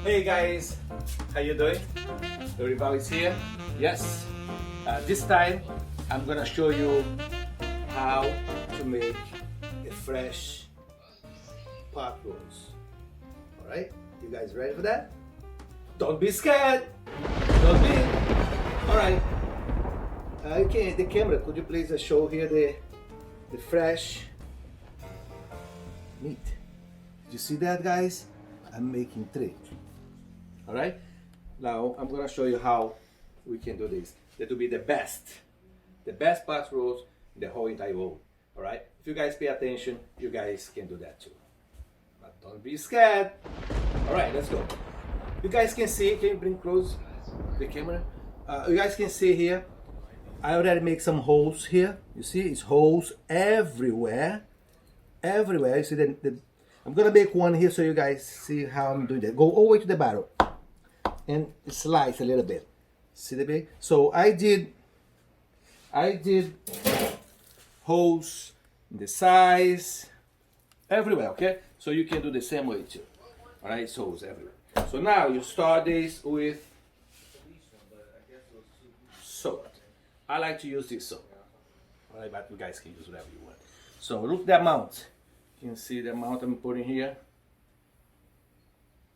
Hey guys, how you doing? Lourival is here. Yes. This time I'm gonna show you how to make a fresh pot roast. All right, you guys ready for that? Don't be scared. Don't be. All right. Okay, the camera. Could you please show here the fresh meat? Did you see that, guys? I'm making 3. All right. Now I'm gonna show you how we can do this. That will be the best pot roast in the whole entire world. All right. If you guys pay attention, you guys can do that too. But don't be scared. All right, let's go. You guys can see. Can you bring close the camera? You guys can see here. I already make some holes here. You see, it's holes everywhere. Everywhere. You see I'm gonna make one here so you guys see how I'm doing that. Go all the way to the bottom and slice a little bit. See the big? So I did holes in the size everywhere. Okay, so you can do the same way too. All right, it's holes everywhere. So now you start this with salt. I like to use this salt. All right, but you guys can use whatever you want. So look the amount. You can see the amount I'm putting here.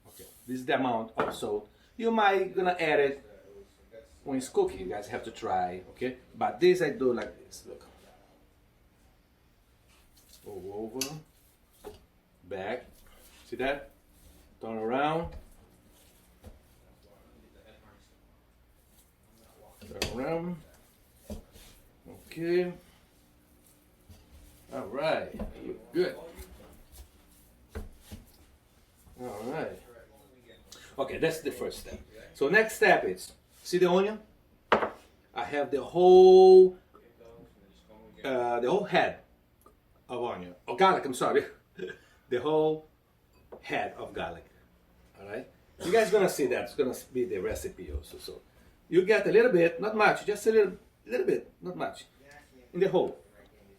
Okay, this is the amount of salt. You might gonna add it when it's cooking. You guys have to try, okay? But this I do like this. Look. Go over, back. See that? Turn around. Turn around. Okay. All right. Good. All right. Okay, that's the first step. So next step is, see the onion? I have the whole head of onion, or garlic, I'm sorry. The whole head of garlic, all right? You guys gonna see that, it's gonna be the recipe also. So you get a little bit, not much, just a little bit, not much, in the hole,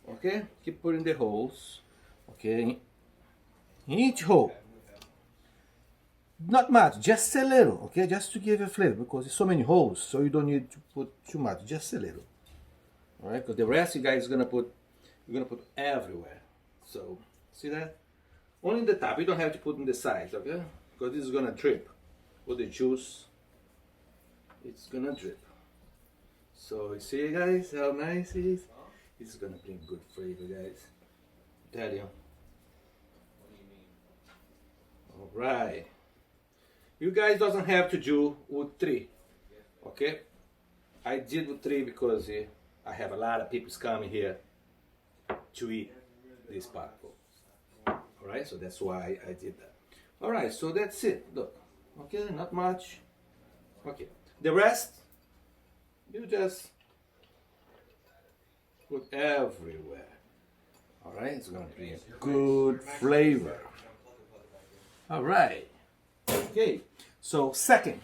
okay? Keep putting the holes, okay? In each hole. Not much, just a little, okay? Just to give a flavor, because there's so many holes, so you don't need to put too much, just a little. All right, because the rest you guys you're gonna put everywhere. So see that? Only in the top. You don't have to put in the sides, okay? Because this is gonna drip with the juice. It's gonna drip. So you see, guys, how nice it is. It's gonna bring good flavor, guys. Tell you. All right. You guys doesn't have to do with 3, okay? I did with 3 because I have a lot of people coming here to eat this pot. All right, so that's why I did that. All right, so that's it. Look, okay, not much. Okay, the rest you just put everywhere. All right, it's gonna bring good flavor. All right. Okay, so second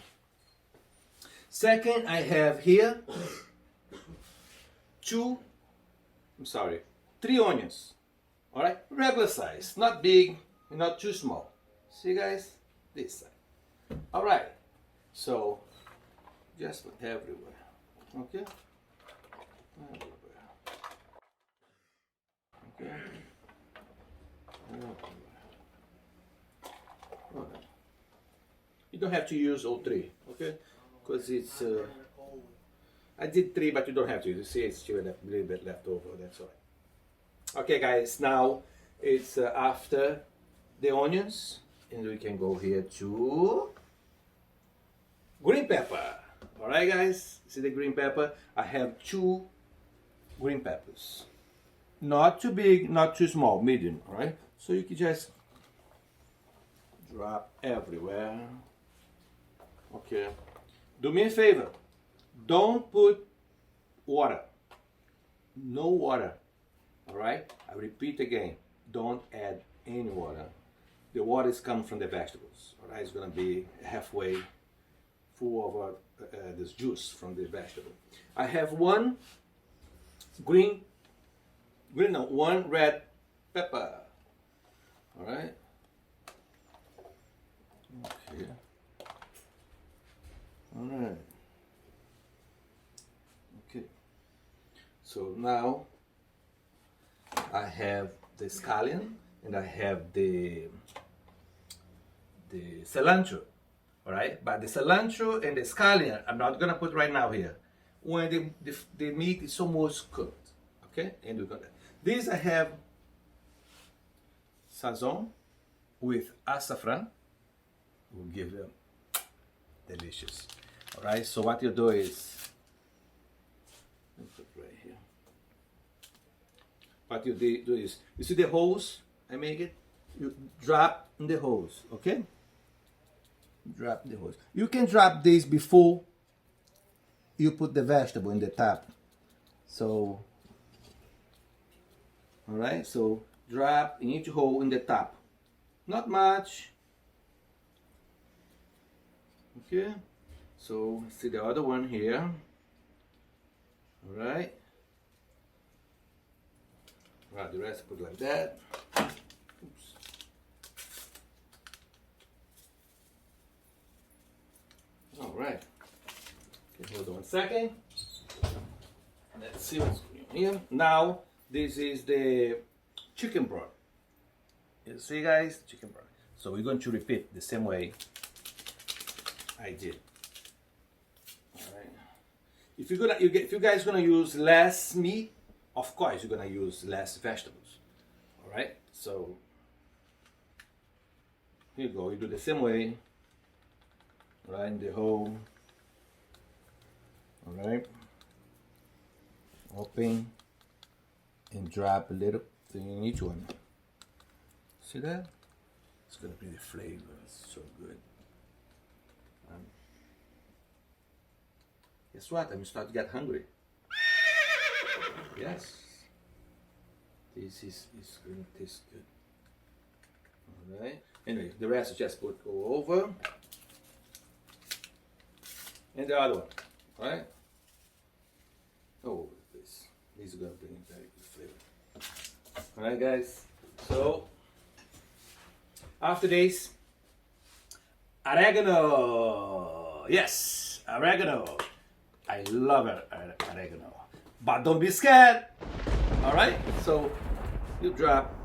I have here 3 onions. All right, regular size, not big, not too small. See, guys, this side. All right, so just put everywhere. Okay, everywhere. Okay, everywhere. All right. You don't have to use all 3, okay? Because it's, I did 3, but you don't have to. You see, it's still a little bit left over, that's all right. Okay, guys, now it's after the onions, and we can go here to green pepper. All right, guys, see the green pepper? I have 2 green peppers. Not too big, not too small, medium, all right? So you can just drop everywhere. Okay, do me a favor, don't put water, no water, all right? I repeat again, don't add any water. The water is coming from the vegetables, all right? It's gonna be halfway full of this juice from the vegetable. I have one red pepper, all right? Okay. So now I have the scallion and I have the cilantro. All right, but the cilantro and the scallion I'm not gonna put right now here. When the meat is almost cooked, okay? And we're gonna. This I have Sazon with saffron. Will give them delicious. All right. So what you do is, let me put right here. What you do is, you see the holes I make it. You drop in the holes, okay? Drop the holes. You can drop this before you put the vegetable in the top. So, all right. So drop in each hole in the top. Not much. Okay. So see the other one here. All right. Right. The rest put like that. Oops. All right. Okay, hold on 1 second. Let's see what's going on here. Now, this is the chicken broth. You see, guys, chicken broth. So we're going to repeat the same way I did. All right. If you guys gonna use less meat, of course you're gonna use less vegetables. All right. So here you go. You do the same way. Right in the hole. All right. Open and drop a little thing in each one. See that? It's gonna be the flavor. It's so good. Guess what? I'm starting to get hungry. Yes. This is going to taste good. All right. Anyway, the rest just go over. And the other one, all right? Oh, this is going to bring very good flavor. All right, guys. So after this, oregano. Yes, oregano. I love oregano, but don't be scared. All right. So you drop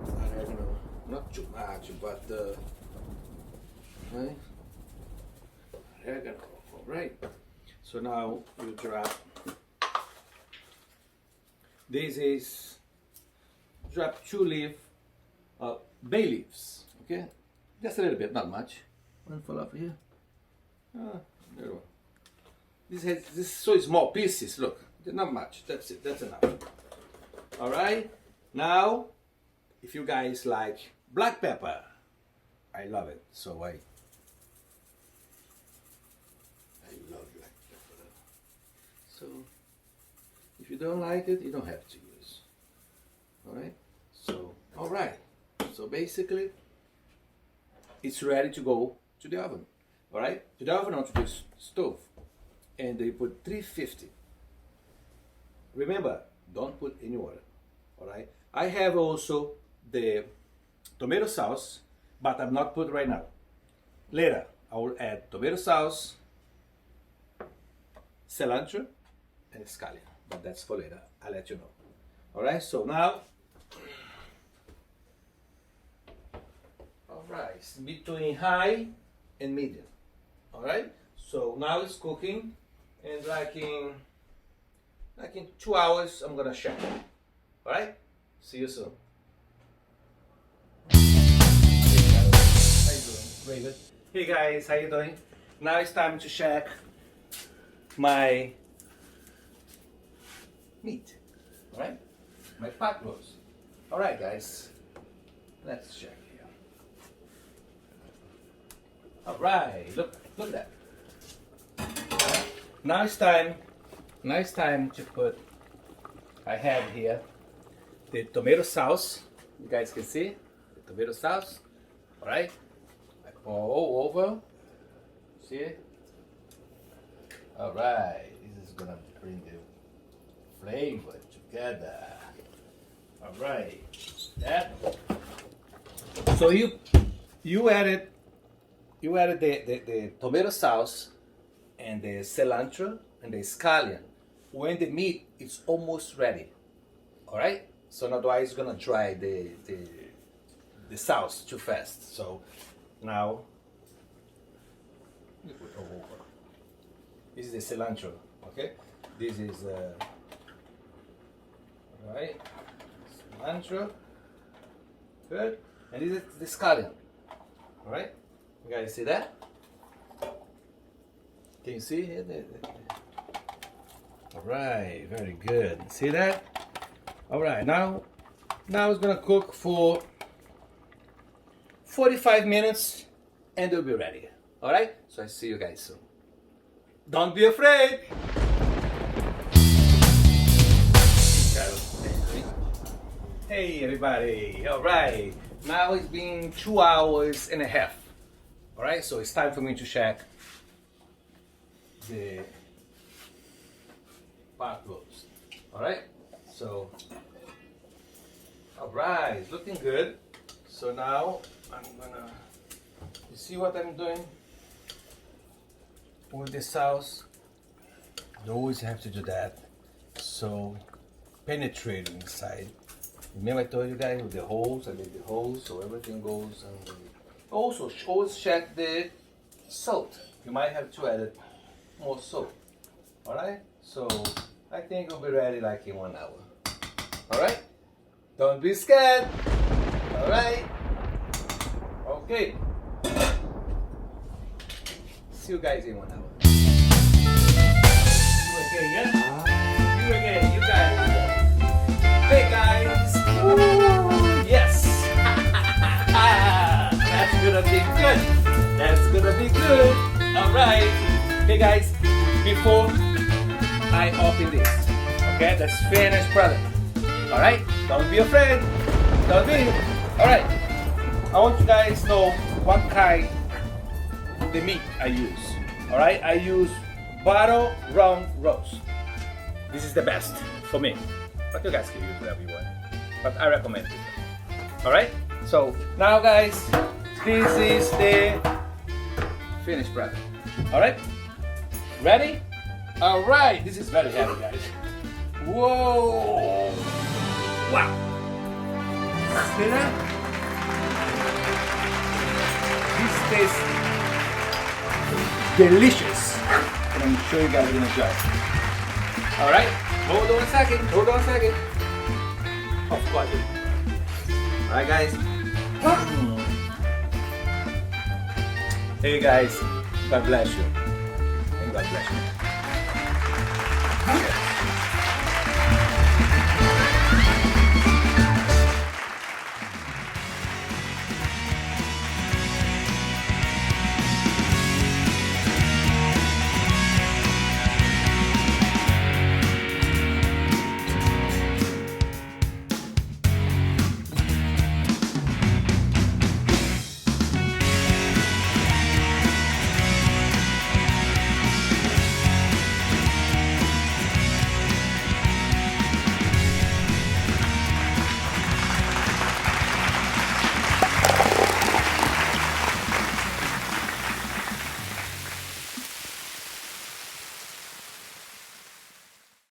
oregano, not too much, but right. Oregano, all right. So now you drop. This is drop 2 leaf bay leaves. Okay, just a little bit, not much. One fall off here. There we go. This is so small pieces. Look, not much. That's it. That's enough. All right. Now, if you guys like black pepper, I love it. So I love black pepper. So if you don't like it, you don't have to use. All right. So all right. So basically, it's ready to go to the oven. All right. To the oven or to the stove. And they put 350. Remember, don't put any water. All right. I have also the tomato sauce, but I'm not put right now. Later, I will add tomato sauce, cilantro, and scallion. But that's for later. I'll let you know. All right. So now, all right, it's between high and medium. All right. So now it's cooking. And like in 2 hours, I'm gonna check. All right. See you soon. How you doing? Very good. Hey guys, how you doing? Now it's time to check my meat. All right. My pot roast. All right, guys. Let's check here. All right. Look at that. Now it's time to put, I have here the tomato sauce. You guys can see the tomato sauce. All right. I pour all over. See it? All right. This is gonna bring the flavor together. All right. That. So you added the tomato sauce and the cilantro and the scallion. when the meat is almost ready. All right. So otherwise it's gonna dry the sauce too fast. So now you put over. This is the cilantro. Okay. This is all right. Cilantro. Good. And this is the scallion. All right. You guys see that? Can you see it? All right, very good. See that? All right, now it's gonna cook for 45 minutes and it'll be ready. All right, so I see you guys soon. Don't be afraid. Hey everybody, all right. Now it's been 2 hours and a half. All right, so it's time for me to check the pot roast. All right, so all right, it's looking good. So now I'm gonna, you see what I'm doing with the sauce? You always have to do that, so penetrate inside. Remember I told you guys with the holes, I made the holes so everything goes. And also always check the salt. You might have to add more salt. All right, so I think it'll be ready like in 1 hour. All right, don't be scared. All right, okay, see you guys in 1 hour. You again, yeah? You again, you guys. Hey guys, woo, yes. That's gonna be good. That's gonna be good. All right. Hey guys, before I open this, okay, that's finished product. All right, don't be afraid. Don't be. All right. I want you guys to know what kind of the meat I use. All right, I use bottle round roast. This is the best for me, but you guys can use whatever you want. But I recommend it. All right. So now, guys, this is the finished product. All right. Ready? All right. This is very heavy, guys. Whoa! Wow! See that? This tastes delicious. And I'm sure you guys are gonna enjoy it. All right. Hold on a second. Hold on a second. Of course. All right, guys. Hey, guys. God bless you. And God bless you. Okay.